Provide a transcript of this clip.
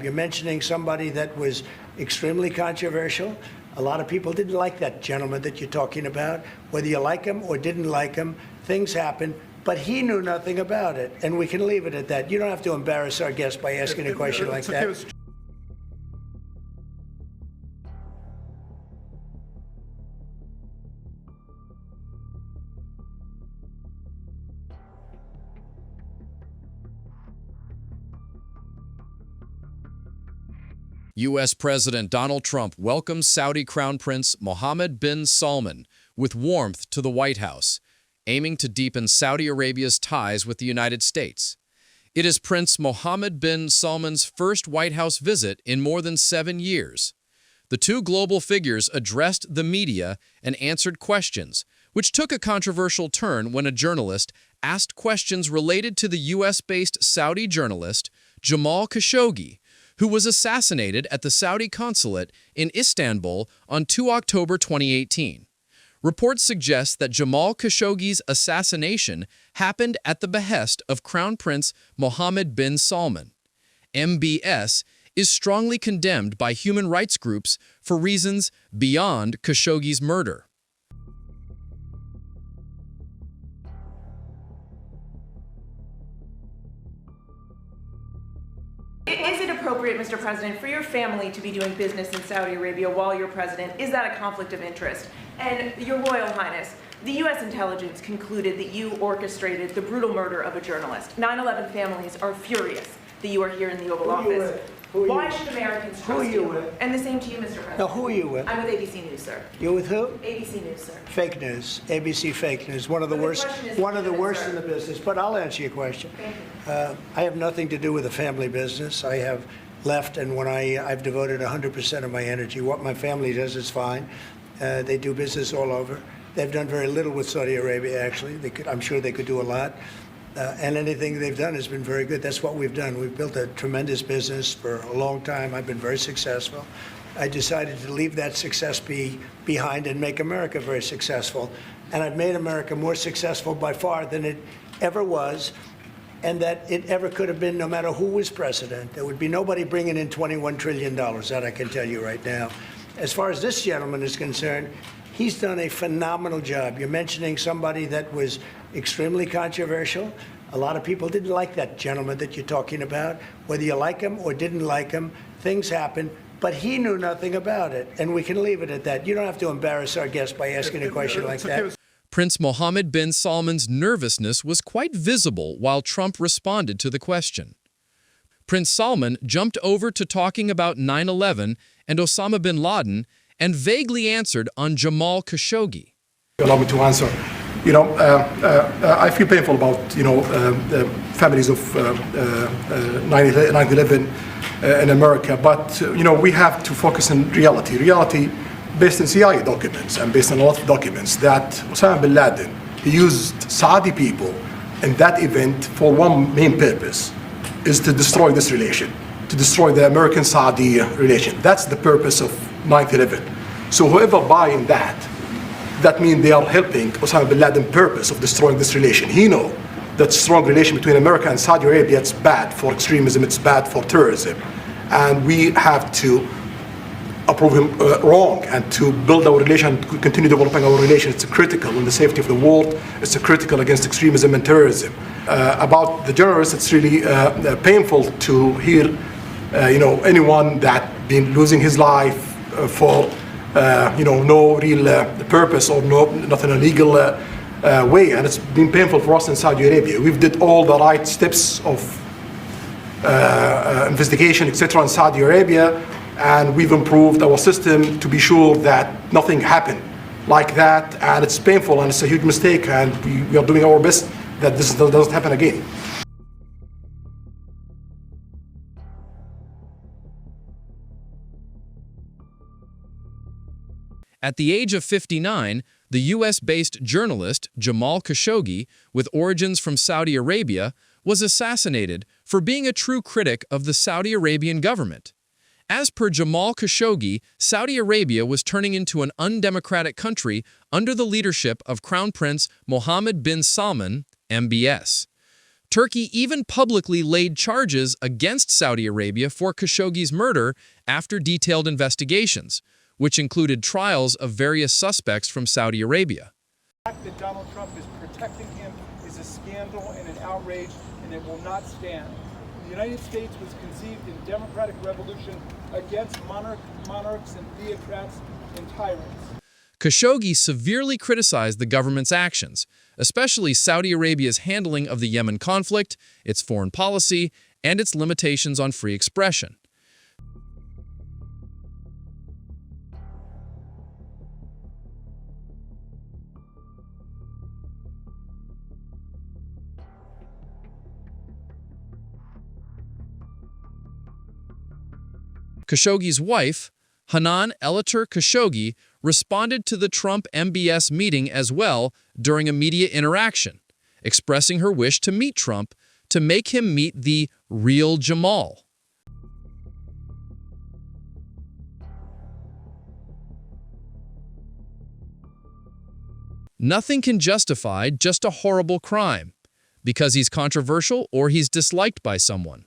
You're mentioning somebody that was extremely controversial. A lot of people didn't like that gentleman that you're talking about. Whether you like him or didn't like him, things happen, but he knew nothing about it, and we can leave it at that. You don't have to embarrass our guest by asking a question like that. U.S. President Donald Trump welcomes Saudi Crown Prince Mohammed bin Salman with warmth to the White House, aiming to deepen Saudi Arabia's ties with the United States. It is Prince Mohammed bin Salman's first White House visit in more than 7 years. The two global figures addressed the media and answered questions, which took a controversial turn when a journalist asked questions related to the U.S.-based Saudi journalist Jamal Khashoggi, who was assassinated at the Saudi consulate in Istanbul on 2 October 2018. Reports suggest that Jamal Khashoggi's assassination happened at the behest of Crown Prince Mohammed bin Salman. MBS is strongly condemned by human rights groups for reasons beyond Khashoggi's murder. Is it appropriate, Mr. President, for your family to be doing business in Saudi Arabia while you're president? Is that a conflict of interest? And Your Royal Highness, the U.S. intelligence concluded that you orchestrated the brutal murder of a journalist. 9/11 families are furious that you are here in the Oval Office. Why should Americans trust you? And the same to you, Mr. President. Now, who are you with? I'm with ABC News, sir. You're with who? ABC News, sir. Fake news. ABC fake news. One of the worst in the business. But I'll answer your question. Thank you. I have nothing to do with the family business. I have left, and when I've devoted 100% of my energy. What my family does is fine. They do business all over. They've done very little with Saudi Arabia, actually. I'm sure they could do a lot. And anything they've done has been very good. That's what we've done. We've built a tremendous business for a long time. I've been very successful. I decided to leave that success behind and make America very successful. And I've made America more successful by far than it ever was, and that it ever could have been, no matter who was president. There would be nobody bringing in $21 trillion, that I can tell you right now. As far as this gentleman is concerned, he's done a phenomenal job. You're mentioning somebody that was extremely controversial. A lot of people didn't like that gentleman that you're talking about. Whether you like him or didn't like him, things happen, but he knew nothing about it, and we can leave it at that. You don't have to embarrass our guest by asking a question like that. Prince Mohammed bin Salman's nervousness was quite visible while Trump responded to the question. Prince Salman jumped over to talking about 9/11 and Osama bin Laden and vaguely answered on Jamal Khashoggi. Allow me to answer. I feel painful about, the families of 9/11 in America, but, we have to focus on reality. Reality based on CIA documents and based on a lot of documents that Osama bin Laden, he used Saudi people in that event for one main purpose, is to destroy this relation, to destroy the American-Saudi relation. That's the purpose of 9/11. So whoever buying that means they are helping Osama bin Laden's purpose of destroying this relation. He knows that strong relation between America and Saudi Arabia, it's bad for extremism, it's bad for terrorism. And we have to approve him wrong and to build our relation, continue developing our relation. It's critical in the safety of the world. It's critical against extremism and terrorism. About the journalists, it's really painful to hear, anyone that been losing his life for no real purpose or nothing illegal way, and it's been painful for us in Saudi Arabia. We've did all the right steps of investigation, etc. in Saudi Arabia, and we've improved our system to be sure that nothing happened like that, and it's painful and it's a huge mistake, and we are doing our best that this doesn't happen again. At the age of 59, the U.S.-based journalist Jamal Khashoggi, with origins from Saudi Arabia, was assassinated for being a true critic of the Saudi Arabian government. As per Jamal Khashoggi, Saudi Arabia was turning into an undemocratic country under the leadership of Crown Prince Mohammed bin Salman, MBS. Turkey even publicly laid charges against Saudi Arabia for Khashoggi's murder after detailed investigations, which included trials of various suspects from Saudi Arabia. The fact that Donald Trump is protecting him is a scandal and an outrage, and it will not stand. The United States was conceived in democratic revolution against monarchs and theocrats and tyrants. Khashoggi severely criticized the government's actions, especially Saudi Arabia's handling of the Yemen conflict, its foreign policy, and its limitations on free expression. Khashoggi's wife, Hanan Elater Khashoggi, responded to the Trump MBS meeting as well during a media interaction, expressing her wish to meet Trump to make him meet the real Jamal. Nothing can justify just a horrible crime because he's controversial or he's disliked by someone.